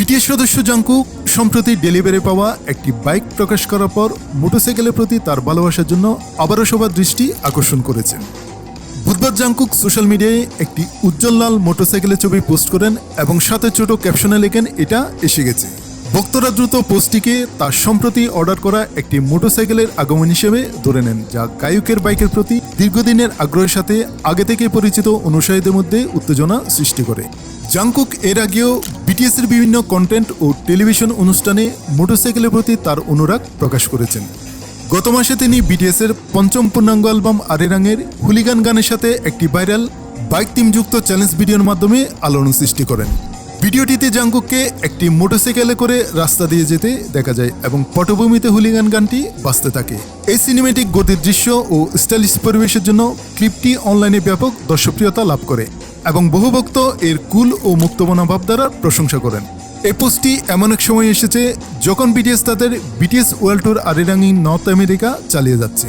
BTS সদস্য Jungkook সম্প্রতি delivery পাওয়া একটি বাইক প্রকাশ করার পর মোটরসাইকেলের প্রতি তার ভালোবাসার জন্য আবারও সবার দৃষ্টি আকর্ষণ করেছেন। বুধবার জাংকুক সোশ্যাল মিডিয়ায় একটি উজ্জ্বল লাল মোটরসাইকেলের ছবি পোস্ট করেন এবং সাথে ছোট ক্যাপশনে লেখেন, এটা এসে গেছে। ভক্তরা দ্রুত পোস্টটিকে তার সম্প্রতি অর্ডার করা একটি মোটরসাইকেলের আগমন হিসেবে ধরে নেন, যা গায়কের বাইকের প্রতি দীর্ঘদিনের আগ্রহের সাথে আগে থেকে পরিচিত অনুসারীদের মধ্যে উত্তেজনা সৃষ্টি করে। জাংকুক এর আগেও বিটিএসের বিভিন্ন কন্টেন্ট ও টেলিভিশন অনুষ্ঠানে মোটরসাইকেলের প্রতি তার অনুরাগ প্রকাশ করেছেন। গত মাসে তিনি বিটিএসের পঞ্চম পূর্ণাঙ্গ অ্যালবাম আরেরাঙের হুলিগান গানের সাথে একটি ভাইরাল বাইক থিমযুক্ত চ্যালেঞ্জ ভিডিওর মাধ্যমে আলোড়ন সৃষ্টি করেন। ভিডিওটিতে জাংকুককে একটি মোটরসাইকেলে করে রাস্তা দিয়ে যেতে দেখা যায় এবং পটভূমিতে হুলিগান গানটি বাজতে থাকে। এই সিনেমেটিক গতির দৃশ্য ও স্টাইলিশ পরিবেশের জন্য ক্লিপটি অনলাইনে ব্যাপক দর্শকপ্রিয়তা লাভ করে এবং বহু ভক্ত এর কুল ও মুক্তমনা ভাব দ্বারা প্রশংসা করেন। এই পোস্টটি এমন এক সময় এসেছে যখন বিটিএস তাদের বিটিএস ওয়ার্ল্ড ট্যুর আরেরাং ইন নর্থ আমেরিকা চালিয়ে যাচ্ছে।